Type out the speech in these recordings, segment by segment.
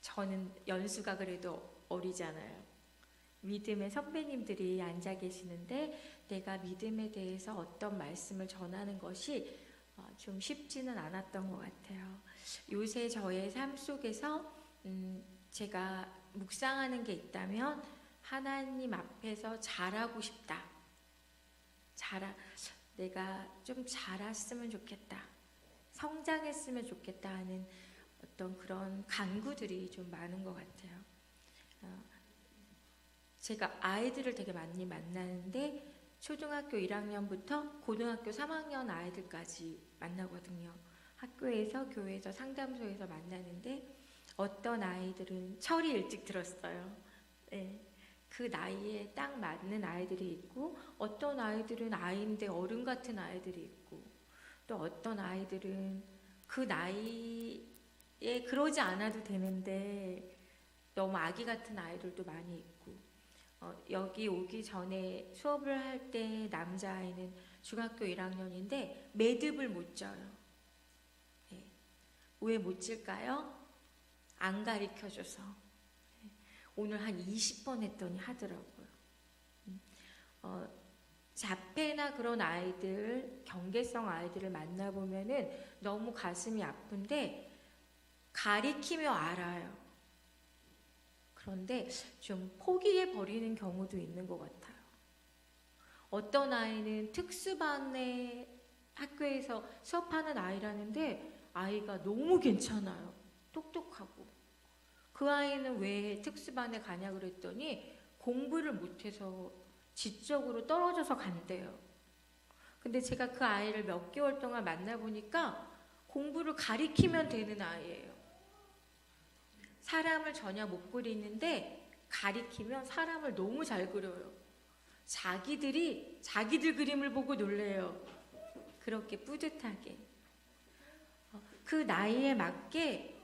저는 연수가 그래도 어리잖아요. 믿음의 선배님들이 앉아 계시는데 내가 믿음에 대해서 어떤 말씀을 전하는 것이 좀 쉽지는 않았던 것 같아요. 요새 저의 삶 속에서 제가 묵상하는 게 있다면 하나님 앞에서 자라고 싶다. 내가 좀 자랐으면 좋겠다. 성장했으면 좋겠다 하는 어떤 그런 간구들이 좀 많은 것 같아요. 제가 아이들을 되게 많이 만나는데 초등학교 1학년부터 고등학교 3학년 아이들까지 만나거든요. 학교에서, 교회에서, 상담소에서 만나는데 어떤 아이들은 철이 일찍 들었어요. 네. 그 나이에 딱 맞는 아이들이 있고, 어떤 아이들은 아이인데 어른 같은 아이들이 있고, 또 어떤 아이들은 그 나이에 그러지 않아도 되는데 너무 아기 같은 아이들도 많이 있고, 여기 오기 전에 수업을 할 때 남자아이는 중학교 1학년인데 매듭을 못 져요. 네. 왜 못 질까요? 안 가르쳐줘서. 네. 오늘 한 20번 했더니 하더라고요. 자폐나 그런 아이들, 경계성 아이들을 만나보면은 너무 가슴이 아픈데 가리키며 알아요. 그런데 좀 포기해버리는 경우도 있는 것 같아요. 어떤 아이는 특수반의 학교에서 수업하는 아이라는데 아이가 너무 괜찮아요. 똑똑하고. 그 아이는 왜 특수반에 가냐 그랬더니 공부를 못해서 지적으로 떨어져서 간대요. 근데 제가 그 아이를 몇 개월 동안 만나보니까 공부를 가리키면 되는 아이예요. 사람을 전혀 못 그리는데 가리키면 사람을 너무 잘 그려요. 자기들 그림을 보고 놀래요. 그렇게 뿌듯하게. 그 나이에 맞게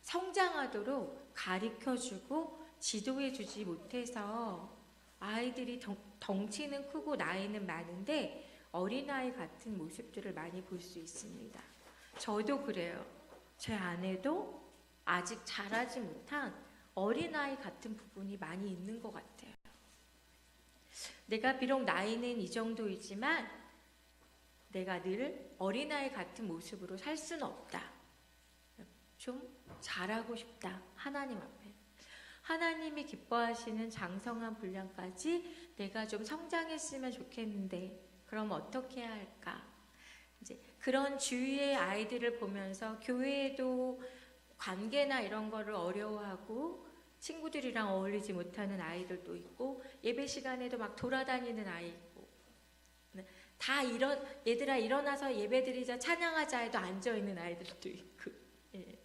성장하도록 가르쳐주고 지도해주지 못해서 아이들이 덩치는 크고 나이는 많은데 어린아이 같은 모습들을 많이 볼 수 있습니다. 저도 그래요. 제 아내도 아직 자라지 못한 어린아이 같은 부분이 많이 있는 것 같아요. 내가 비록 나이는 이 정도이지만 내가 늘 어린아이 같은 모습으로 살 수는 없다. 좀 자라고 싶다. 하나님 앞에. 하나님이 기뻐하시는 장성한 분량까지 내가 좀 성장했으면 좋겠는데 그럼 어떻게 해야 할까? 이제 그런 주위의 아이들을 보면서 교회에도 관계나 이런 거를 어려워하고 친구들이랑 어울리지 못하는 아이들도 있고 예배 시간에도 막 돌아다니는 아이 있고 다 얘들아 일어나서 예배 드리자 찬양하자 해도 앉아있는 아이들도 있고 예.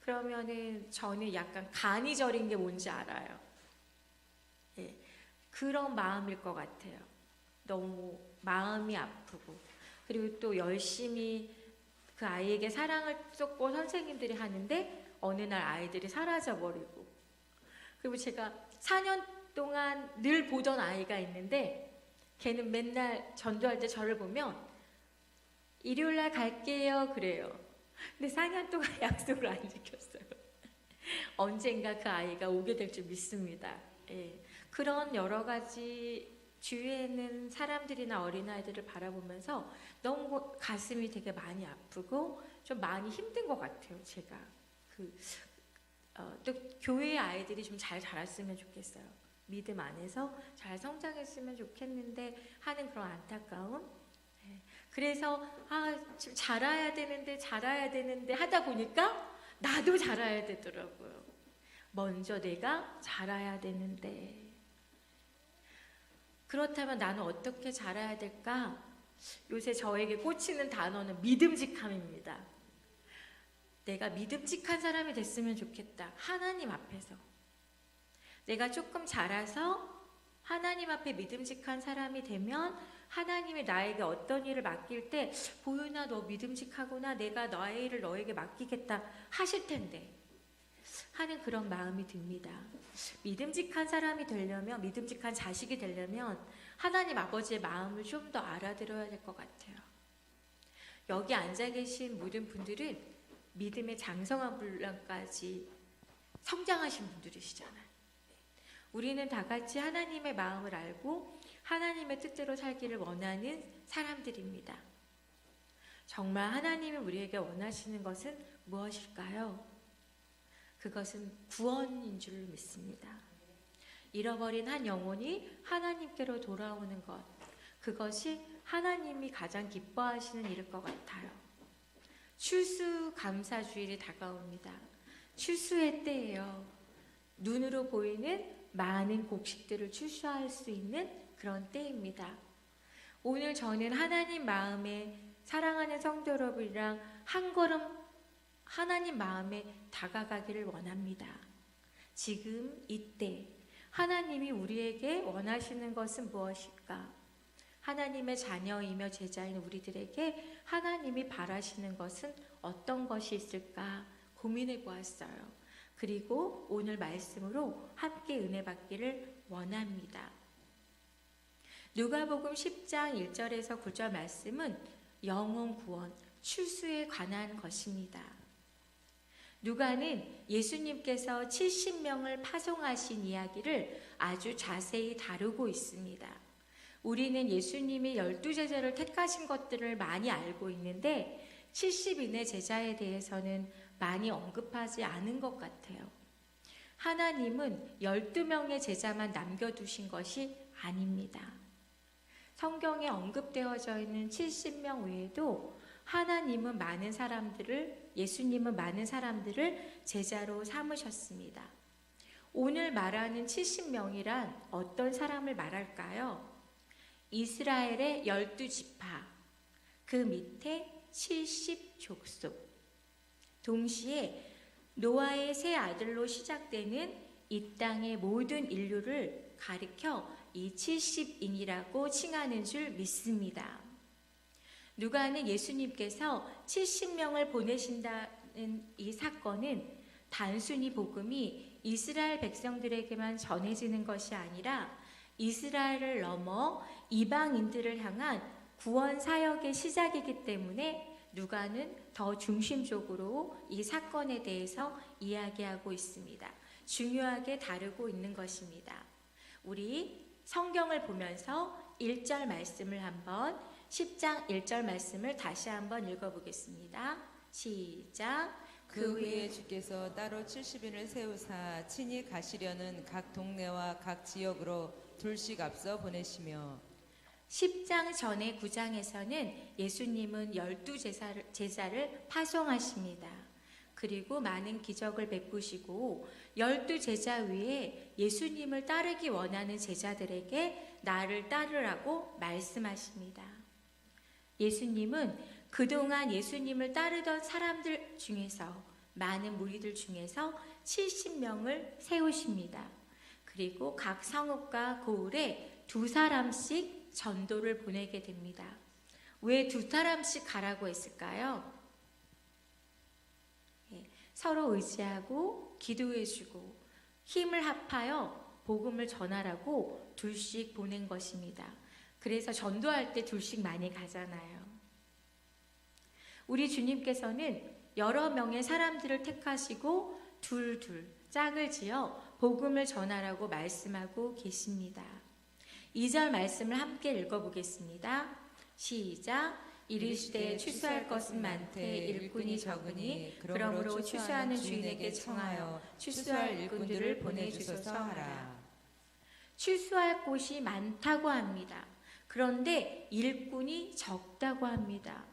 그러면은 저는 약간 간이 저린 게 뭔지 알아요. 예. 그런 마음일 것 같아요. 너무 마음이 아프고 그리고 또 열심히 그 아이에게 사랑을 쏟고 선생님들이 하는데 어느 날 아이들이 사라져버리고 그리고 제가 4년 동안 늘 보던 아이가 있는데 걔는 맨날 전도할 때 저를 보면 일요일날 갈게요 그래요. 근데 4년 동안 약속을 안 지켰어요. 언젠가 그 아이가 오게 될 줄 믿습니다. 예. 그런 여러 가지 주위에 있는 사람들이나 어린아이들을 바라보면서 너무 가슴이 되게 많이 아프고 좀 많이 힘든 것 같아요. 제가 또 교회의 아이들이 좀 잘 자랐으면 좋겠어요. 믿음 안에서 잘 성장했으면 좋겠는데 하는 그런 안타까움. 그래서 좀 자라야 되는데 하다 보니까 나도 자라야 되더라고요. 먼저 내가 자라야 되는데 그렇다면 나는 어떻게 자라야 될까? 요새 저에게 꽂히는 단어는 믿음직함입니다. 내가 믿음직한 사람이 됐으면 좋겠다. 하나님 앞에서. 내가 조금 자라서 하나님 앞에 믿음직한 사람이 되면 하나님이 나에게 어떤 일을 맡길 때 보윤아 너 믿음직하구나 내가 너의 일을 너에게 맡기겠다 하실 텐데 하는 그런 마음이 듭니다. 믿음직한 사람이 되려면 믿음직한 자식이 되려면 하나님 아버지의 마음을 좀 더 알아들어야 될 것 같아요. 여기 앉아 계신 모든 분들은 믿음의 장성한 분량까지 성장하신 분들이시잖아요. 우리는 다 같이 하나님의 마음을 알고 하나님의 뜻대로 살기를 원하는 사람들입니다. 정말 하나님이 우리에게 원하시는 것은 무엇일까요? 그것은 구원인 줄 믿습니다. 잃어버린 한 영혼이 하나님께로 돌아오는 것, 그것이 하나님이 가장 기뻐하시는 일일 것 같아요. 추수감사주일이 다가옵니다. 추수의 때예요. 눈으로 보이는 많은 곡식들을 추수할 수 있는 그런 때입니다. 오늘 저는 하나님 마음에 사랑하는 성도 여러분이랑 한 걸음 하나님 마음에 다가가기를 원합니다. 지금 이때 하나님이 우리에게 원하시는 것은 무엇일까? 하나님의 자녀이며 제자인 우리들에게 하나님이 바라시는 것은 어떤 것이 있을까 고민해 보았어요. 그리고 오늘 말씀으로 함께 은혜 받기를 원합니다. 누가복음 10장 1절에서 9절 말씀은 영혼 구원, 추수에 관한 것입니다. 누가는 예수님께서 70명을 파송하신 이야기를 아주 자세히 다루고 있습니다. 우리는 예수님이 12제자를 택하신 것들을 많이 알고 있는데 70인의 제자에 대해서는 많이 언급하지 않은 것 같아요. 하나님은 12명의 제자만 남겨두신 것이 아닙니다. 성경에 언급되어져 있는 70명 외에도 하나님은 많은 사람들을, 예수님은 많은 사람들을 제자로 삼으셨습니다. 오늘 말하는 70명이란 어떤 사람을 말할까요? 이스라엘의 12지파, 그 밑에 70족속, 동시에 노아의 세 아들로 시작되는 이 땅의 모든 인류를 가리켜 이 70인이라고 칭하는 줄 믿습니다. 누가는 예수님께서 70명을 보내신다는 이 사건은 단순히 복음이 이스라엘 백성들에게만 전해지는 것이 아니라 이스라엘을 넘어 이방인들을 향한 구원 사역의 시작이기 때문에 누가는 더 중심적으로 이 사건에 대해서 이야기하고 있습니다. 중요하게 다루고 있는 것입니다. 우리 성경을 보면서 1절 말씀을 한번 10장 1절 말씀을 다시 한번 읽어보겠습니다. 시작. 그 후에 주께서 따로 70인을 세우사 친히 가시려는 각 동네와 각 지역으로 둘씩 앞서 보내시며 10장 전에 9장에서는 예수님은 12제자를 파송하십니다. 그리고 많은 기적을 베푸시고 12제자 위에 예수님을 따르기 원하는 제자들에게 나를 따르라고 말씀하십니다. 예수님은 그동안 예수님을 따르던 사람들 중에서 많은 무리들 중에서 70명을 세우십니다. 그리고 각 성읍과 고을에 2사람씩 전도를 보내게 됩니다. 왜 2사람씩 가라고 했을까요? 서로 의지하고 기도해주고 힘을 합하여 복음을 전하라고 2씩 보낸 것입니다. 그래서 전도할 때 2씩 많이 가잖아요. 우리 주님께서는 여러 명의 사람들을 택하시고 둘 짝을 지어 복음을 전하라고 말씀하고 계십니다. 2절 말씀을 함께 읽어보겠습니다. 시작. 이르시되 추수할 것은 많되 일꾼이 적으니 그러므로 추수하는 주인에게 청하여 추수할 일꾼들을 보내주소서 하라. 추수할 곳이 많다고 합니다. 그런데 일꾼이 적다고 합니다.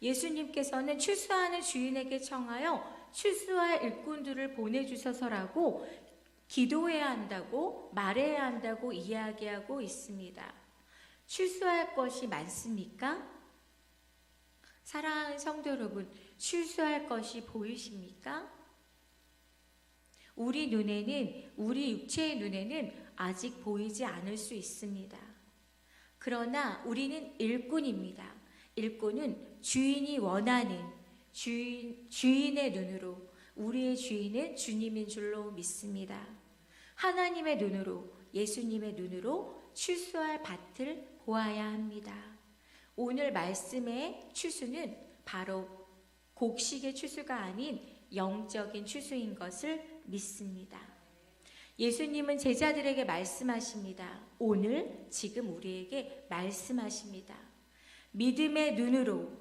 예수님께서는 추수하는 주인에게 청하여 추수할 일꾼들을 보내주셔서라고 기도해야 한다고 말해야 한다고 이야기하고 있습니다. 추수할 것이 많습니까? 사랑하는 성도 여러분, 추수할 것이 보이십니까? 우리 눈에는, 우리 육체의 눈에는 아직 보이지 않을 수 있습니다. 그러나 우리는 일꾼입니다. 일꾼은 주인이 원하는 주인의 눈으로, 우리의 주인은 주님인 줄로 믿습니다. 하나님의 눈으로, 예수님의 눈으로 추수할 밭을 보아야 합니다. 오늘 말씀의 추수는 바로 곡식의 추수가 아닌 영적인 추수인 것을 믿습니다. 예수님은 제자들에게 말씀하십니다. 오늘 지금 우리에게 말씀하십니다. 믿음의 눈으로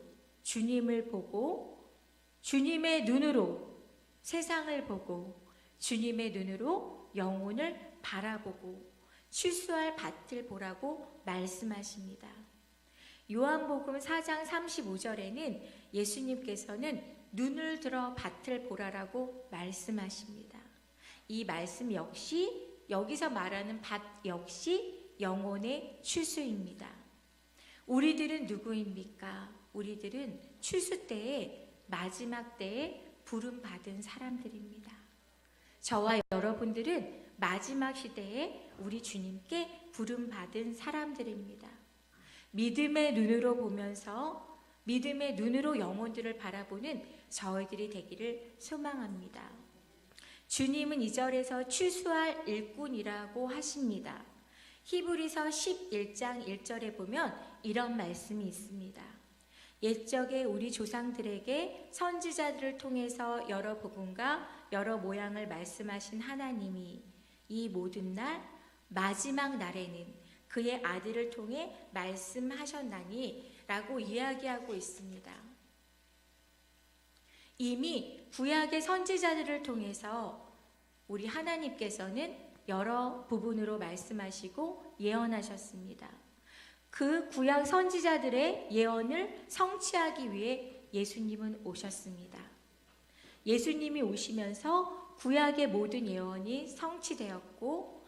주님을 보고, 주님의 눈으로 세상을 보고, 주님의 눈으로 영혼을 바라보고 추수할 밭을 보라고 말씀하십니다. 요한복음 4장 35절에는 예수님께서는 눈을 들어 밭을 보라라고 말씀하십니다. 이 말씀 역시 여기서 말하는 밭 역시 영혼의 추수입니다. 우리들은 누구입니까? 우리들은 추수 때에, 마지막 때에 부름받은 사람들입니다. 저와 여러분들은 마지막 시대에 우리 주님께 부름받은 사람들입니다. 믿음의 눈으로 보면서 믿음의 눈으로 영혼들을 바라보는 저희들이 되기를 소망합니다. 주님은 2절에서 추수할 일꾼이라고 하십니다. 히브리서 11장 1절에 보면 이런 말씀이 있습니다. 옛적에 우리 조상들에게 선지자들을 통해서 여러 부분과 여러 모양을 말씀하신 하나님이 이 모든 날 마지막 날에는 그의 아들을 통해 말씀하셨나니 라고 이야기하고 있습니다. 이미 구약의 선지자들을 통해서 우리 하나님께서는 여러 부분으로 말씀하시고 예언하셨습니다. 그 구약 선지자들의 예언을 성취하기 위해 예수님은 오셨습니다. 예수님이 오시면서 구약의 모든 예언이 성취되었고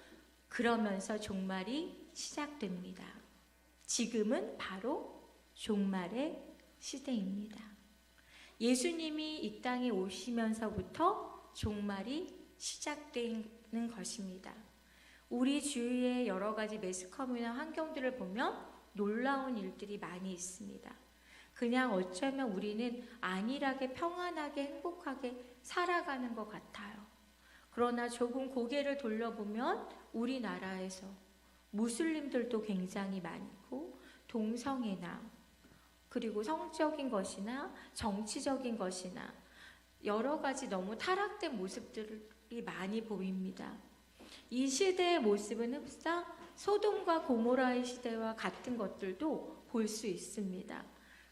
그러면서 종말이 시작됩니다. 지금은 바로 종말의 시대입니다. 예수님이 이 땅에 오시면서부터 종말이 시작되는 것입니다. 우리 주위의 여러 가지 매스컴이나 환경들을 보면 놀라운 일들이 많이 있습니다. 그냥 어쩌면 우리는 안일하게 평안하게 행복하게 살아가는 것 같아요. 그러나 조금 고개를 돌려보면 우리나라에서 무슬림들도 굉장히 많고 동성애나 그리고 성적인 것이나 정치적인 것이나 여러 가지 너무 타락된 모습들이 많이 보입니다. 이 시대의 모습은 흡사 소돔과 고모라의 시대와 같은 것들도 볼 수 있습니다.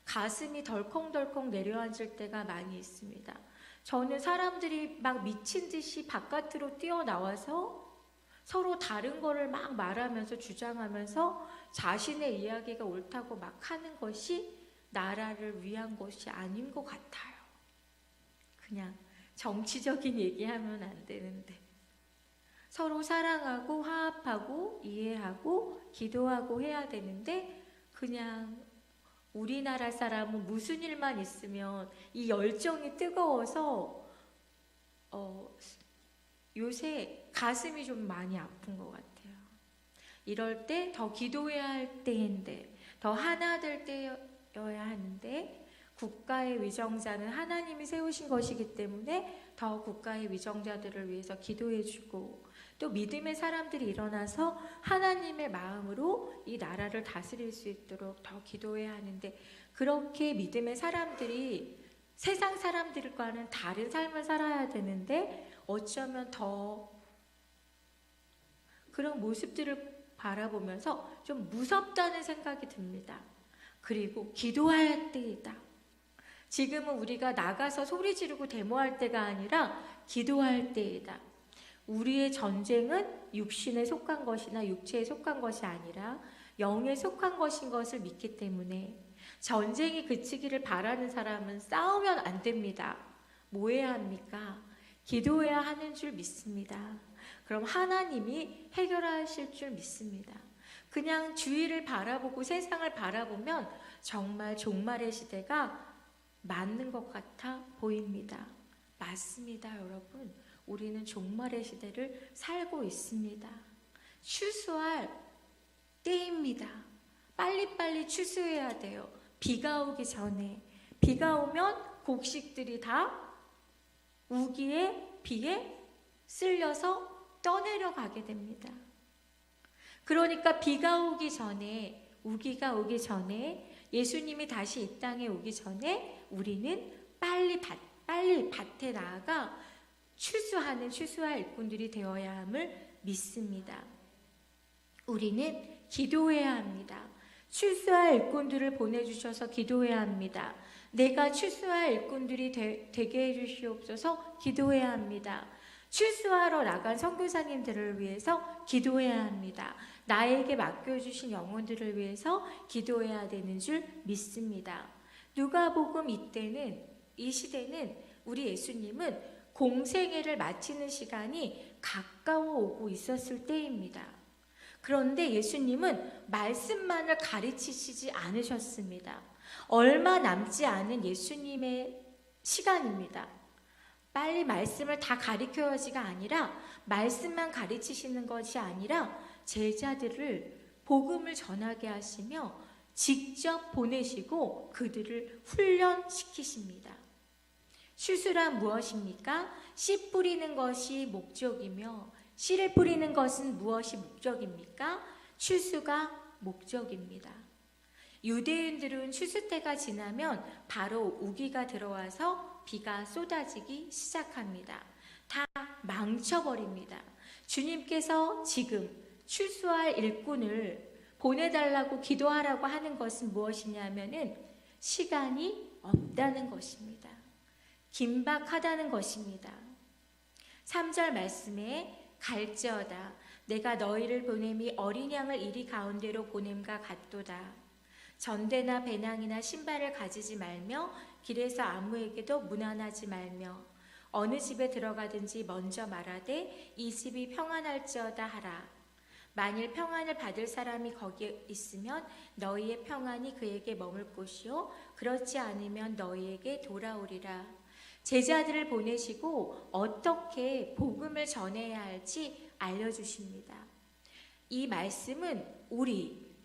가슴이 덜컹덜컹 내려앉을 때가 많이 있습니다. 저는 사람들이 막 미친 듯이 바깥으로 뛰어나와서 서로 다른 거를 막 말하면서 주장하면서 자신의 이야기가 옳다고 막 하는 것이 나라를 위한 것이 아닌 것 같아요. 그냥 정치적인 얘기하면 안 되는데 서로 사랑하고 화합하고 이해하고 기도하고 해야 되는데 그냥 우리나라 사람은 무슨 일만 있으면 이 열정이 뜨거워서 요새 가슴이 좀 많이 아픈 것 같아요. 이럴 때 더 기도해야 할 때인데 더 하나 될 때여야 하는데 국가의 위정자는 하나님이 세우신 것이기 때문에 더 국가의 위정자들을 위해서 기도해주고 또 믿음의 사람들이 일어나서 하나님의 마음으로 이 나라를 다스릴 수 있도록 더 기도해야 하는데 그렇게 믿음의 사람들이 세상 사람들과는 다른 삶을 살아야 되는데 어쩌면 더 그런 모습들을 바라보면서 좀 무섭다는 생각이 듭니다. 그리고 기도할 때이다. 지금은 우리가 나가서 소리 지르고 데모할 때가 아니라 기도할 때이다. 우리의 전쟁은 육신에 속한 것이나 육체에 속한 것이 아니라 영에 속한 것인 것을 믿기 때문에 전쟁이 그치기를 바라는 사람은 싸우면 안 됩니다. 뭐 해야 합니까? 기도해야 하는 줄 믿습니다. 그럼 하나님이 해결하실 줄 믿습니다. 그냥 주위를 바라보고 세상을 바라보면 정말 종말의 시대가 맞는 것 같아 보입니다. 맞습니다, 여러분. 우리는 종말의 시대를 살고 있습니다. 추수할 때입니다. 빨리빨리 추수해야 돼요. 비가 오기 전에. 비가 오면 곡식들이 다 우기에 비에 쓸려서 떠내려가게 됩니다. 그러니까 비가 오기 전에, 우기가 오기 전에, 예수님이 다시 이 땅에 오기 전에 우리는 빨리 밭에 나아가 추수 추수할 일꾼들이 되어야 함을 믿습니다. 우리는 기도해야 합니다. 추수할 일꾼들을 보내주셔서 기도해야 합니다. 내가 추수할 일꾼들이 되게 해주시옵소서 기도해야 합니다. 추수하러 나간 선교사님들을 위해서 기도해야 합니다. 나에게 맡겨주신 영혼들을 위해서 기도해야 되는 줄 믿습니다. 누가복음 이 시대는 우리 예수님은 공생애를 마치는 시간이 가까워 오고 있었을 때입니다. 그런데 예수님은 말씀만을 가르치시지 않으셨습니다. 얼마 남지 않은 예수님의 시간입니다. 빨리 말씀을 다 가르쳐야지가 아니라 말씀만 가르치시는 것이 아니라 제자들을 복음을 전하게 하시며 직접 보내시고 그들을 훈련시키십니다. 추수란 무엇입니까? 씨 뿌리는 것이 목적이며 씨를 뿌리는 것은 무엇이 목적입니까? 추수가 목적입니다. 유대인들은 추수 때가 지나면 바로 우기가 들어와서 비가 쏟아지기 시작합니다. 다 망쳐버립니다. 주님께서 지금 추수할 일꾼을 보내달라고 기도하라고 하는 것은 무엇이냐면은 시간이 없다는 것입니다. 긴박하다는 것입니다. 3절 말씀에 갈지어다 내가 너희를 보냄이 어린 양을 이리 가운데로 보냄과 같도다. 전대나 배낭이나 신발을 가지지 말며 길에서 아무에게도 문안하지 말며 어느 집에 들어가든지 먼저 말하되 이 집이 평안할지어다 하라. 만일 평안을 받을 사람이 거기에 있으면 너희의 평안이 그에게 머물 곳이요 그렇지 않으면 너희에게 돌아오리라. 제자들을 보내시고 어떻게 복음을 전해야 할지 알려주십니다. 이 말씀은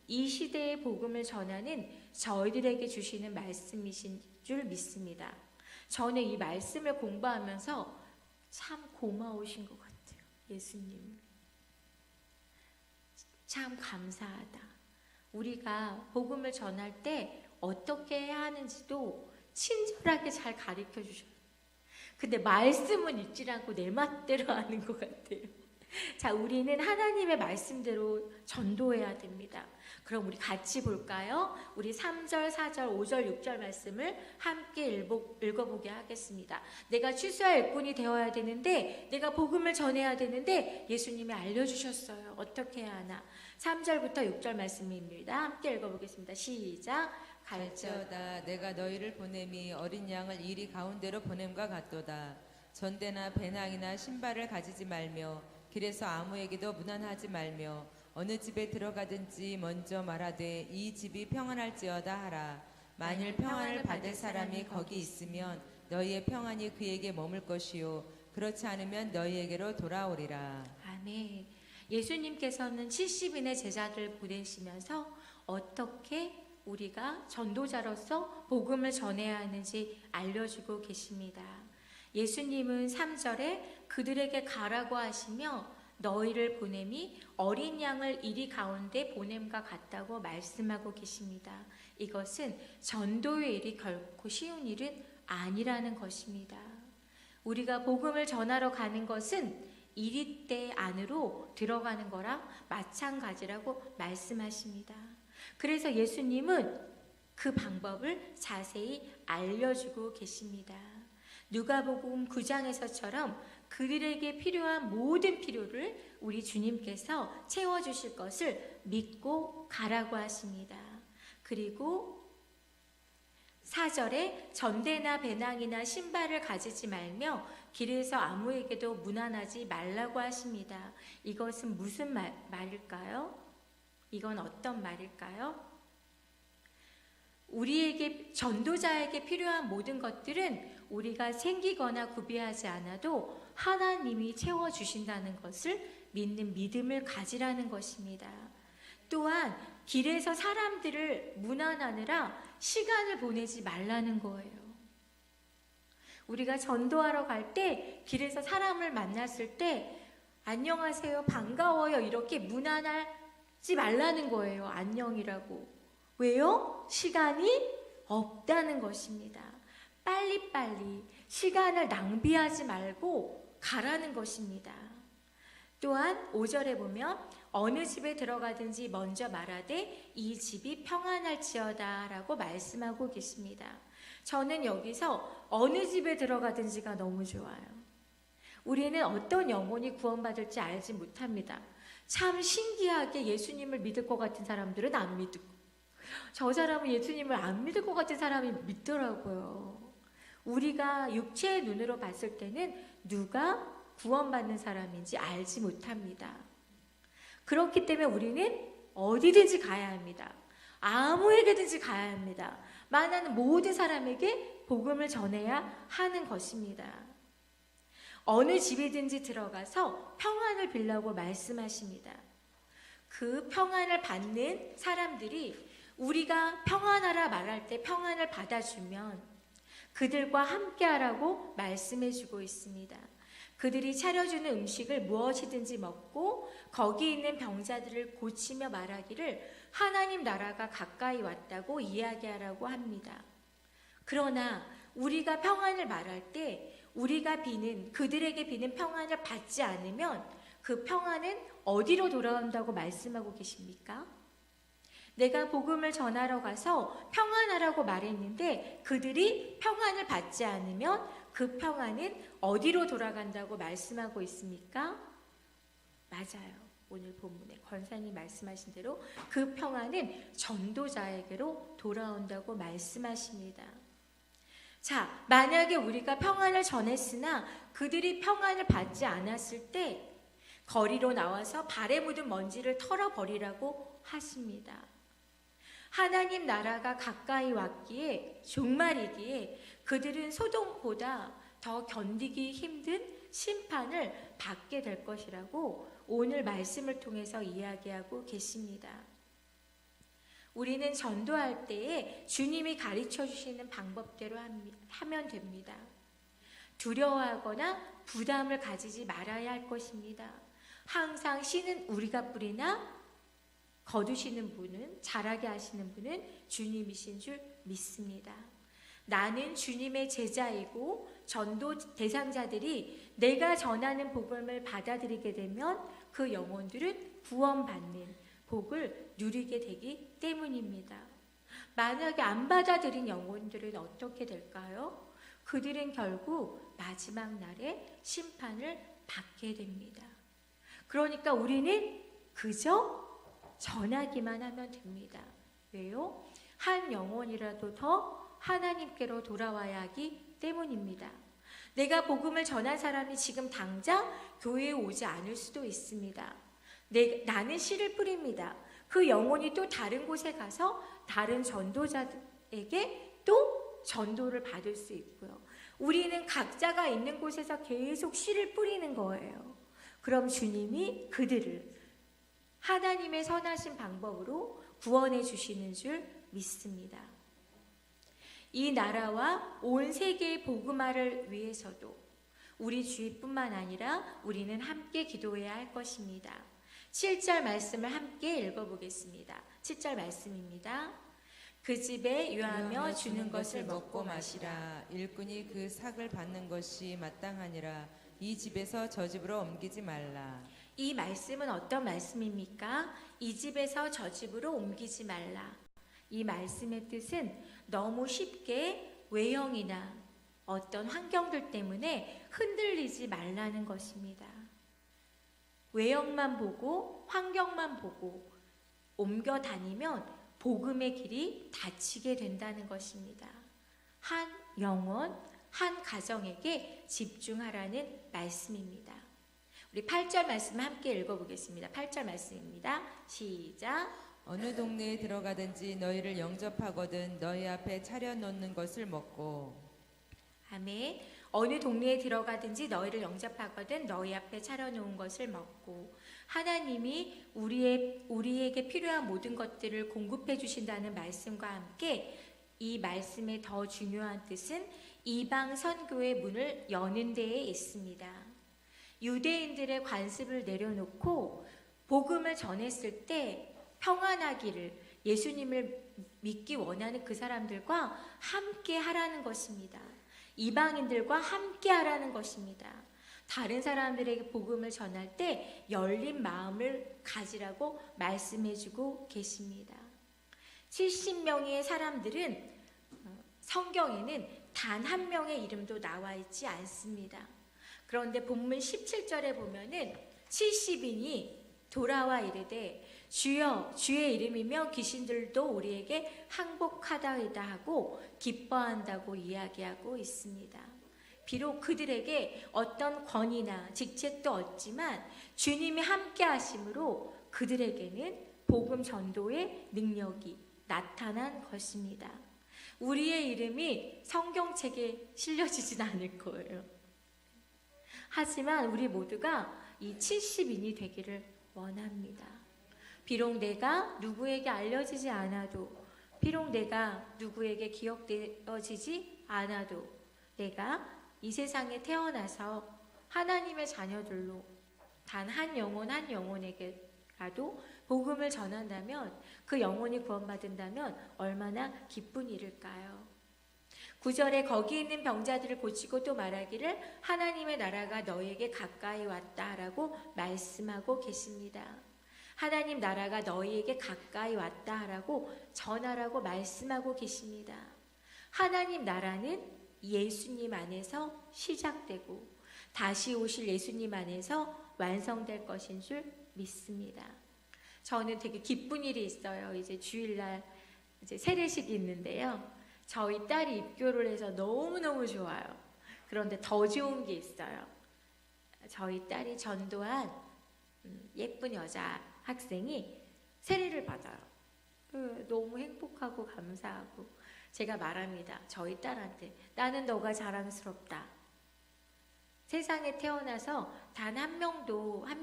이 시대의 복음을 전하는 저희들에게 주시는 말씀이신 줄 믿습니다. 저는 이 말씀을 공부하면서 참 고마우신 것 같아요. 예수님. 참 감사하다. 우리가 복음을 전할 때 어떻게 해야 하는지도 친절하게 잘 가르쳐 주셔요. 근데 말씀은 읽지 않고 내 맛대로 하는 것 같아요. 자, 우리는 하나님의 말씀대로 전도해야 됩니다. 그럼 우리 같이 볼까요? 우리 3절, 4절, 5절, 6절 말씀을 함께 읽어보게 하겠습니다. 내가 추수할 일꾼이 되어야 되는데 내가 복음을 전해야 되는데 예수님이 알려주셨어요. 어떻게 해야 하나? 3절부터 6절 말씀입니다. 함께 읽어보겠습니다. 시작. 갈지어다 내가 너희를 보냄이 어린 양을 이리 가운데로 보냄과 같도다. 전대나 배낭이나 신발을 가지지 말며 길에서 아무에게도 문안하지 말며 어느 집에 들어가든지 먼저 말하되 이 집이 평안할지어다 하라. 만일 평안을 받을 사람이 거기 있으면 너희의 평안이 그에게 머물 것이요 그렇지 않으면 너희에게로 돌아오리라. 아멘. 예수님께서는 70인의 제자들을 보내시면서 어떻게 우리가 전도자로서 복음을 전해야 하는지 알려주고 계십니다. 예수님은 3절에 그들에게 가라고 하시며 너희를 보냄이 어린 양을 이리 가운데 보냄과 같다고 말씀하고 계십니다. 이것은 전도의 일이 결코 쉬운 일은 아니라는 것입니다. 우리가 복음을 전하러 가는 것은 이리때 안으로 들어가는 거랑 마찬가지라고 말씀하십니다. 그래서 예수님은 그 방법을 자세히 알려주고 계십니다. 누가복음 9장에서처럼 그들에게 필요한 모든 필요를 우리 주님께서 채워주실 것을 믿고 가라고 하십니다. 그리고 4절에 전대나 배낭이나 신발을 가지지 말며 길에서 아무에게도 문안하지 말라고 하십니다. 이것은 무슨 말일까요? 이건 어떤 말일까요? 우리에게 전도자에게 필요한 모든 것들은 우리가 생기거나 구비하지 않아도 하나님이 채워주신다는 것을 믿는 믿음을 가지라는 것입니다. 또한 길에서 사람들을 문안하느라 시간을 보내지 말라는 거예요. 우리가 전도하러 갈 때 길에서 사람을 만났을 때 안녕하세요, 반가워요 이렇게 문안하지 말라는 거예요. 안녕이라고. 왜요? 시간이 없다는 것입니다. 빨리빨리 시간을 낭비하지 말고 가라는 것입니다. 또한 5절에 보면 어느 집에 들어가든지 먼저 말하되 이 집이 평안할지어다 라고 말씀하고 계십니다. 저는 여기서 어느 집에 들어가든지가 너무 좋아요. 우리는 어떤 영혼이 구원받을지 알지 못합니다. 참 신기하게 예수님을 믿을 것 같은 사람들은 안 믿고, 저 사람은 예수님을 안 믿을 것 같은 사람이 믿더라고요. 우리가 육체의 눈으로 봤을 때는 누가 구원받는 사람인지 알지 못합니다. 그렇기 때문에 우리는 어디든지 가야 합니다. 아무에게든지 가야 합니다. 만나는 모든 사람에게 복음을 전해야 하는 것입니다. 어느 집이든지 들어가서 평안을 빌라고 말씀하십니다. 그 평안을 받는 사람들이 우리가 평안하라 말할 때 평안을 받아주면 그들과 함께하라고 말씀해주고 있습니다. 그들이 차려주는 음식을 무엇이든지 먹고 거기 있는 병자들을 고치며 말하기를 하나님 나라가 가까이 왔다고 이야기하라고 합니다. 그러나 우리가 평안을 말할 때 우리가 그들에게 비는 평안을 받지 않으면 그 평안은 어디로 돌아온다고 말씀하고 계십니까? 내가 복음을 전하러 가서 평안하라고 말했는데 그들이 평안을 받지 않으면 그 평안은 어디로 돌아간다고 말씀하고 있습니까? 맞아요. 오늘 본문에 권사님 말씀하신 대로 그 평안은 전도자에게로 돌아온다고 말씀하십니다. 자, 만약에 우리가 평안을 전했으나 그들이 평안을 받지 않았을 때 거리로 나와서 발에 묻은 먼지를 털어버리라고 하십니다. 하나님 나라가 가까이 왔기에 종말이기에 그들은 소돔보다 더 견디기 힘든 심판을 받게 될 것이라고 오늘 말씀을 통해서 이야기하고 계십니다. 우리는 전도할 때에 주님이 가르쳐 주시는 방법대로 하면 됩니다. 두려워하거나 부담을 가지지 말아야 할 것입니다. 항상 씨는 우리가 뿌리나 거두시는 분은, 자라게 하시는 분은 주님이신 줄 믿습니다. 나는 주님의 제자이고 전도 대상자들이 내가 전하는 복음을 받아들이게 되면 그 영혼들은 구원받는 복을 누리게 되기 때문입니다. 만약에 안 받아들인 영혼들은 어떻게 될까요? 그들은 결국 마지막 날에 심판을 받게 됩니다. 그러니까 우리는 그저 전하기만 하면 됩니다. 왜요? 한 영혼이라도 더 하나님께로 돌아와야 하기 때문입니다. 내가 복음을 전한 사람이 지금 당장 교회에 오지 않을 수도 있습니다. 나는 씨를 뿌립니다. 그 영혼이 또 다른 곳에 가서 다른 전도자에게 또 전도를 받을 수 있고요. 우리는 각자가 있는 곳에서 계속 씨를 뿌리는 거예요. 그럼 주님이 그들을 하나님의 선하신 방법으로 구원해 주시는 줄 믿습니다. 이 나라와 온 세계의 복음화를 위해서도 우리 주위뿐만 아니라 우리는 함께 기도해야 할 것입니다. 7절 말씀을 함께 읽어보겠습니다. 7절 말씀입니다. 그 집에 유하며 주는 것을 먹고 마시라. 일꾼이 그 삭을 받는 것이 마땅하니라. 이 집에서 저 집으로 옮기지 말라. 이 말씀은 어떤 말씀입니까? 이 집에서 저 집으로 옮기지 말라. 이 말씀의 뜻은 너무 쉽게 외형이나 어떤 환경들 때문에 흔들리지 말라는 것입니다. 외형만 보고 환경만 보고 옮겨 다니면 복음의 길이 닫히게 된다는 것입니다. 한 영혼, 한 가정에게 집중하라는 말씀입니다. 우리 8절 말씀 함께 읽어보겠습니다. 8절 말씀입니다. 시작. 어느 동네에 들어가든지 너희를 영접하거든 너희 앞에 차려놓는 것을 먹고. 아멘. 어느 동네에 들어가든지 너희를 영접하거든 너희 앞에 차려놓은 것을 먹고. 하나님이 우리에게 필요한 모든 것들을 공급해 주신다는 말씀과 함께 이 말씀의 더 중요한 뜻은 이방 선교의 문을 여는 데에 있습니다. 유대인들의 관습을 내려놓고 복음을 전했을 때 평안하기를 예수님을 믿기 원하는 그 사람들과 함께 하라는 것입니다. 이방인들과 함께 하라는 것입니다. 다른 사람들에게 복음을 전할 때 열린 마음을 가지라고 말씀해주고 계십니다. 70명의 사람들은 성경에는 단 한 명의 이름도 나와 있지 않습니다. 그런데 본문 17절에 보면은 70인이 돌아와 이르되 주여 주의 이름이며 귀신들도 우리에게 항복하다이다 하고 기뻐한다고 이야기하고 있습니다. 비록 그들에게 어떤 권위나 직책도 없지만 주님이 함께 하심으로 그들에게는 복음 전도의 능력이 나타난 것입니다. 우리의 이름이 성경책에 실려지진 않을 거예요. 하지만 우리 모두가 이 70인이 되기를 원합니다. 비록 내가 누구에게 알려지지 않아도, 비록 내가 누구에게 기억되어지지 않아도, 내가 이 세상에 태어나서 하나님의 자녀들로 단 한 영혼 한 영혼에게라도 복음을 전한다면, 그 영혼이 구원받는다면 얼마나 기쁜 일일까요? 9절에 거기 있는 병자들을 고치고 또 말하기를 하나님의 나라가 너희에게 가까이 왔다라고 말씀하고 계십니다. 하나님 나라가 너희에게 가까이 왔다라고 전하라고 말씀하고 계십니다. 하나님 나라는 예수님 안에서 시작되고 다시 오실 예수님 안에서 완성될 것인 줄 믿습니다. 저는 되게 기쁜 일이 있어요. 이제 주일날 이제 세례식이 있는데요. 저희 딸이 입교를 해서 너무너무 좋아요. 그런데 더 좋은 게 있어요. 저희 딸이 전도한 예쁜 여자 학생이 세례를 받아요. 너무 행복하고 감사하고 제가 말합니다. 저희 딸한테 나는 너가 자랑스럽다. 세상에 태어나서 단 한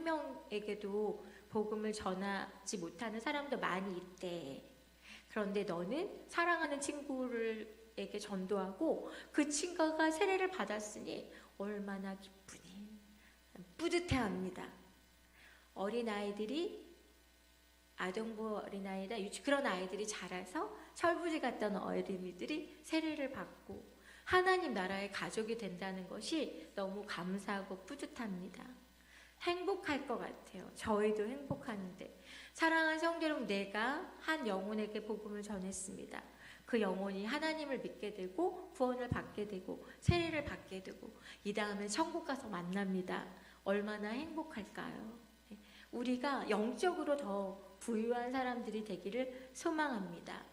명에게도 복음을 전하지 못하는 사람도 많이 있대. 그런데 너는 사랑하는 친구에게 전도하고 그 친구가 세례를 받았으니 얼마나 기쁘니 뿌듯해합니다. 어린아이들이 아동부 어린아이나 그런 아이들이 자라서 철부지 갔던 어린이들이 세례를 받고 하나님 나라의 가족이 된다는 것이 너무 감사하고 뿌듯합니다. 행복할 것 같아요. 저희도 행복하는데 사랑하는 성도 여러분, 내가 한 영혼에게 복음을 전했습니다. 그 영혼이 하나님을 믿게 되고 구원을 받게 되고 세례를 받게 되고 이 다음에 천국 가서 만납니다. 얼마나 행복할까요? 우리가 영적으로 더 부유한 사람들이 되기를 소망합니다.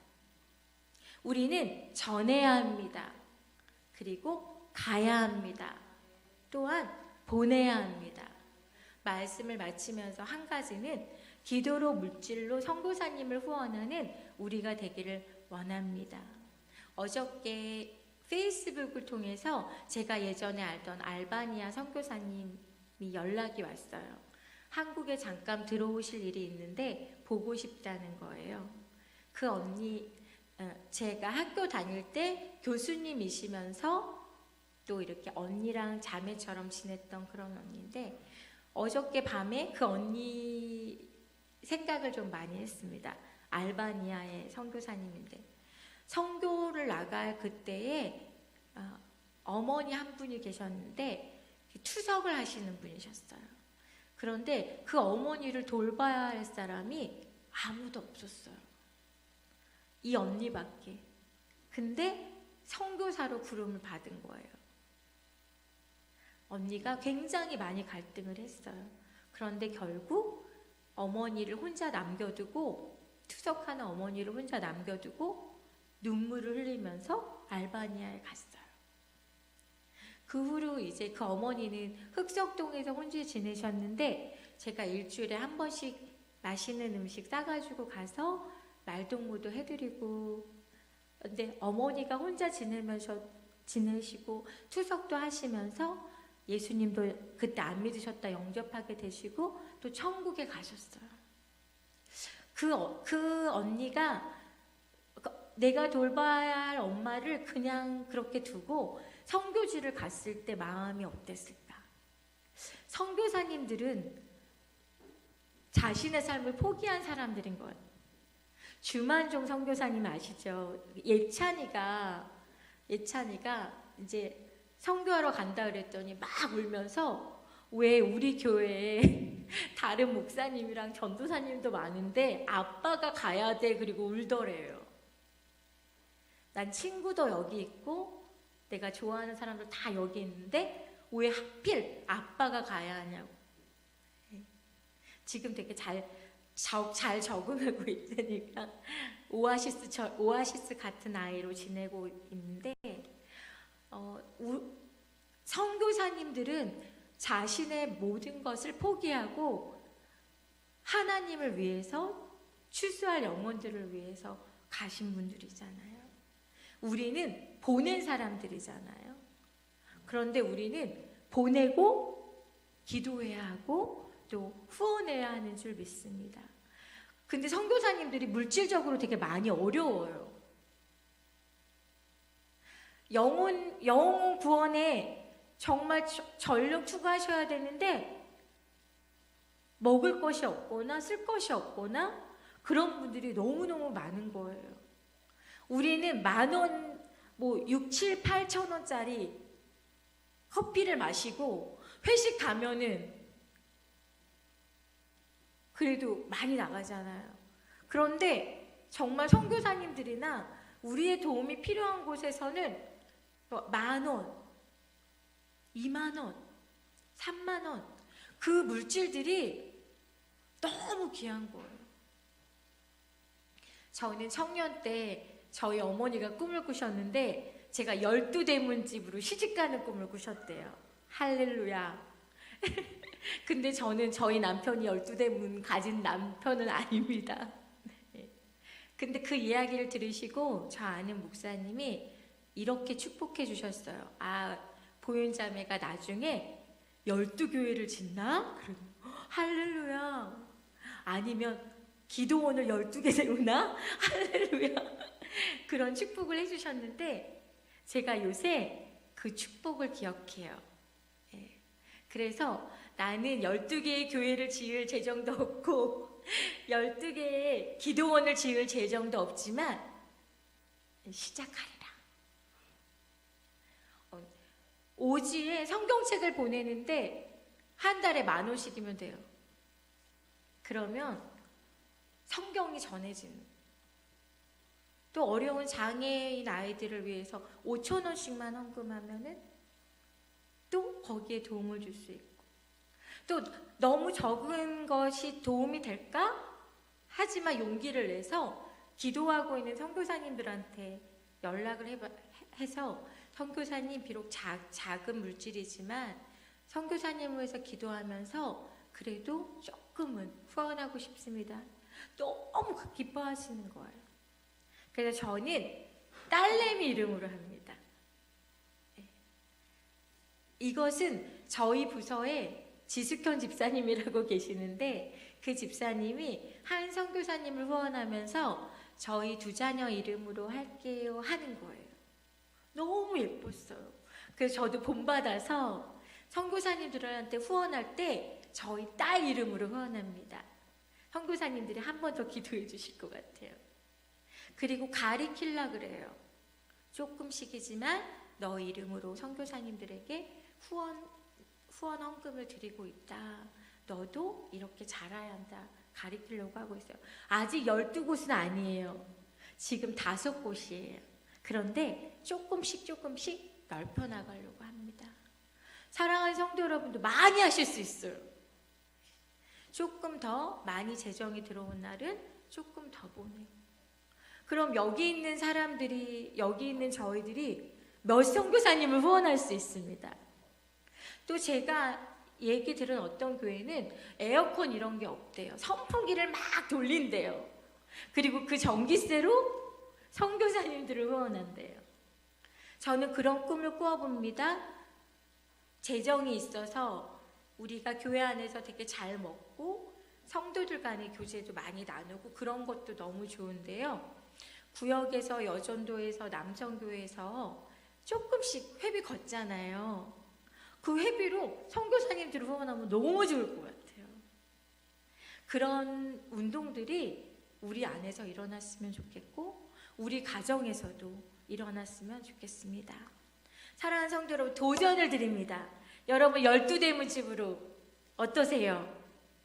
우리는 전해야 합니다. 그리고 가야 합니다. 또한 보내야 합니다. 말씀을 마치면서 한 가지는 기도로 물질로 선교사님을 후원하는 우리가 되기를 원합니다. 어저께 페이스북을 통해서 제가 예전에 알던 알바니아 선교사님이 연락이 왔어요. 한국에 잠깐 들어오실 일이 있는데 보고 싶다는 거예요. 그 언니, 제가 학교 다닐 때 교수님이시면서 또 이렇게 언니랑 자매처럼 지냈던 그런 언니인데 어저께 밤에 그 언니 생각을 좀 많이 했습니다. 알바니아의 선교사님인데 선교를 나갈 그때에 어머니 한 분이 계셨는데 투석을 하시는 분이셨어요. 그런데 그 어머니를 돌봐야 할 사람이 아무도 없었어요. 이 언니밖에. 근데 선교사로 부름을 받은 거예요. 언니가 굉장히 많이 갈등을 했어요. 그런데 결국 어머니를 혼자 남겨두고 투석하는 어머니를 혼자 남겨두고 눈물을 흘리면서 알바니아에 갔어요. 그 후로 이제 그 어머니는 흑석동에서 혼자 지내셨는데 제가 일주일에 한 번씩 맛있는 음식 싸가지고 가서 말동무도 해드리고 근데 어머니가 혼자 지내시고 투석도 하시면서 예수님도 그때 안 믿으셨다 영접하게 되시고 또 천국에 가셨어요. 그 언니가 내가 돌봐야 할 엄마를 그냥 그렇게 두고 선교지를 갔을 때 마음이 어땠을까? 선교사님들은 자신의 삶을 포기한 사람들인 거예요. 주만종 선교사님 아시죠? 예찬이가 이제 선교하러 간다 그랬더니 막 울면서 왜 우리 교회에 다른 목사님이랑 전도사님도 많은데 아빠가 가야 돼 그리고 울더래요. 난 친구도 여기 있고 내가 좋아하는 사람들 다 여기 있는데 왜 하필 아빠가 가야 하냐고. 지금 되게 잘 적응하고 있으니까 오아시스 같은 아이로 지내고 있는데 선교사님들은 자신의 모든 것을 포기하고 하나님을 위해서 추수할 영혼들을 위해서 가신 분들이잖아요. 우리는 보낸 사람들이잖아요. 그런데 우리는 보내고 기도해야 하고 또 후원해야 하는 줄 믿습니다. 근데 선교사님들이 물질적으로 되게 많이 어려워요. 영혼 구원에 정말 전력 투구하셔야 되는데 먹을 것이 없거나 쓸 것이 없거나 그런 분들이 너무너무 많은 거예요. 우리는 10,000원, 6, 7, 8천 원짜리 커피를 마시고 회식 가면은 그래도 많이 나가잖아요. 그런데 정말 선교사님들이나 우리의 도움이 필요한 곳에서는 10,000원, 20,000원, 30,000원 그 물질들이 너무 귀한 거예요. 저는 청년 때 저희 어머니가 꿈을 꾸셨는데 제가 12대문집으로 시집가는 꿈을 꾸셨대요. 할렐루야. 근데 저는 저희 남편이 12대문 가진 남편은 아닙니다. 근데 그 이야기를 들으시고 저 아는 목사님이 이렇게 축복해 주셨어요. 보윤자매가 나중에 12교회를 짓나? 할렐루야. 아니면 기도원을 12개 세우나? 할렐루야. 그런 축복을 해주셨는데 제가 요새 그 축복을 기억해요. 그래서 나는 12개의 교회를 지을 재정도 없고 12개의 기도원을 지을 재정도 없지만 시작하리라. 오지에 성경책을 보내는데 한 달에 10,000원씩이면 돼요. 그러면 성경이 전해지는. 또 어려운 장애인 아이들을 위해서 5,000원씩만 헌금하면은 또 거기에 도움을 줄 수 있고, 또 너무 적은 것이 도움이 될까? 하지만 용기를 내서 기도하고 있는 선교사님들한테 연락을 해서 선교사님 비록 작은 물질이지만 선교사님을 위해서 기도하면서 그래도 조금은 후원하고 싶습니다. 너무 기뻐하시는 거예요. 그래서 저는 딸내미 이름으로 합니다. 이것은 저희 부서에 지숙현 집사님이라고 계시는데 그 집사님이 한 선교사님을 후원하면서 저희 2자녀 이름으로 할게요 하는 거예요. 너무 예뻤어요. 그래서 저도 본받아서 선교사님들한테 후원할 때 저희 딸 이름으로 후원합니다. 선교사님들이 한 번 더 기도해 주실 것 같아요. 그리고 가리키려 그래요. 조금씩이지만 너 이름으로 선교사님들에게 후원 헌금을 드리고 있다. 너도 이렇게 자라야 한다. 가리키려고 하고 있어요. 아직 12곳은 아니에요. 지금 5곳이에요. 그런데 조금씩 넓혀 나가려고 합니다. 사랑하는 성도 여러분도 많이 하실 수 있어요. 조금 더 많이 재정이 들어온 날은 조금 더 보내고. 그럼 여기 있는 사람들이, 여기 있는 저희들이 몇 선교사님을 후원할 수 있습니다. 또 제가 얘기 들은 어떤 교회는 에어컨 이런 게 없대요. 선풍기를 막 돌린대요. 그리고 그 전기세로 선교사님들을 후원한대요. 저는 그런 꿈을 꾸어봅니다. 재정이 있어서 우리가 교회 안에서 되게 잘 먹고 성도들 간의 교제도 많이 나누고 그런 것도 너무 좋은데요. 구역에서, 여전도에서, 남성교회에서 조금씩 회비 걷잖아요. 그 회비로 선교사님들을 후원하면 너무 좋을 것 같아요. 그런 운동들이 우리 안에서 일어났으면 좋겠고 우리 가정에서도 일어났으면 좋겠습니다. 사랑하는 성도 여러분, 도전을 드립니다. 여러분 12대문집으로 어떠세요?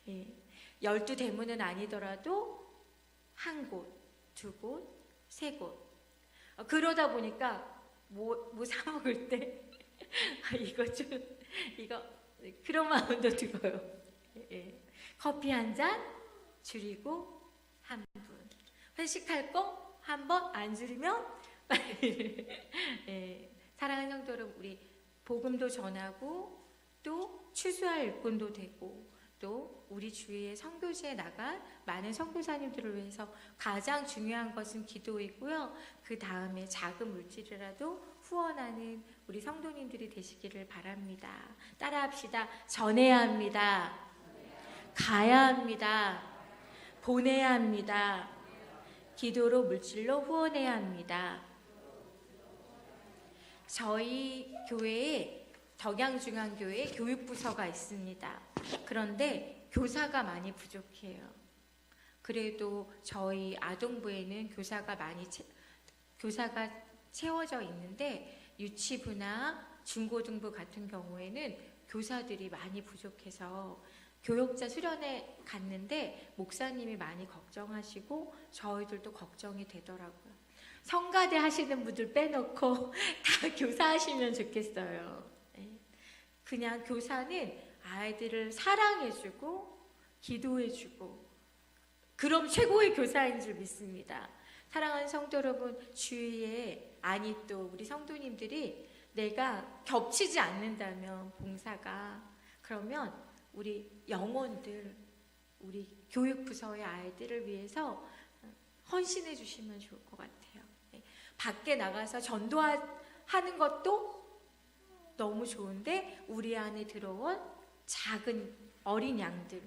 예. 12대문은 아니더라도 한 곳, 두 곳, 세 곳. 그러다 보니까 뭐 사 먹을 때 이거 좀 이거 그런 마음도 들어요. 예. 커피 한 잔 줄이고 한 분. 회식할 거 한 번 안 줄이면 예. 사랑하는 성도 여러분, 우리 복음도 전하고 또 추수할 일꾼도 되고 또 우리 주위에 선교지에 나간 많은 선교사님들을 위해서 가장 중요한 것은 기도이고요. 그 다음에 작은 물질이라도 후원하는 우리 성도님들이 되시기를 바랍니다. 따라합시다. 전해야 합니다. 가야 합니다. 보내야 합니다. 기도로 물질로 후원해야 합니다. 저희 교회에 덕양중앙교회에 교육부서가 있습니다. 그런데 교사가 많이 부족해요. 그래도 저희 아동부에는 교사가 채워져 있는데 유치부나 중고등부 같은 경우에는 교사들이 많이 부족해서 교역자 수련회 갔는데 목사님이 많이 걱정하시고 저희들도 걱정이 되더라고요. 성가대 하시는 분들 빼놓고 다 교사하시면 좋겠어요. 그냥 교사는 아이들을 사랑해주고 기도해주고 그럼 최고의 교사인 줄 믿습니다. 사랑하는 성도 여러분, 주위에 아니 또 우리 성도님들이 내가 겹치지 않는다면 봉사가 그러면 우리 영혼들 우리 교육부서의 아이들을 위해서 헌신해 주시면 좋을 것 같아요. 밖에 나가서 전도하는 것도 너무 좋은데 우리 안에 들어온 작은 어린 양들,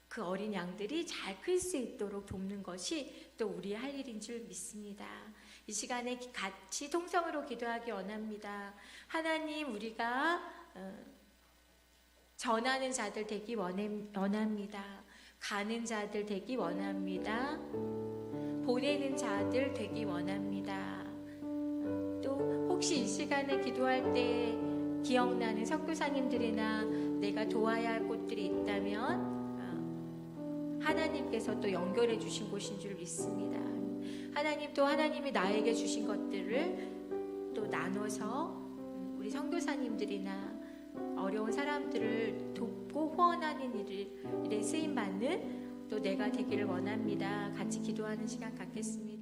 그 어린 양들이 잘 클 수 있도록 돕는 것이 또 우리의 할 일인 줄 믿습니다. 이 시간에 같이 통성으로 기도하기 원합니다. 하나님, 우리가 전하는 자들 되기 원합니다. 가는 자들 되기 원합니다. 보내는 자들 되기 원합니다. 또 혹시 이 시간에 기도할 때 기억나는 선교사님들이나 내가 도와야 할 곳들이 있다면 하나님께서 또 연결해 주신 곳인 줄 믿습니다. 하나님 또 하나님이 나에게 주신 것들을 또 나눠서 우리 선교사님들이나 어려운 사람들을 돕고 후원하는 일에 쓰임받는 또 내가 되기를 원합니다. 같이 기도하는 시간 갖겠습니다.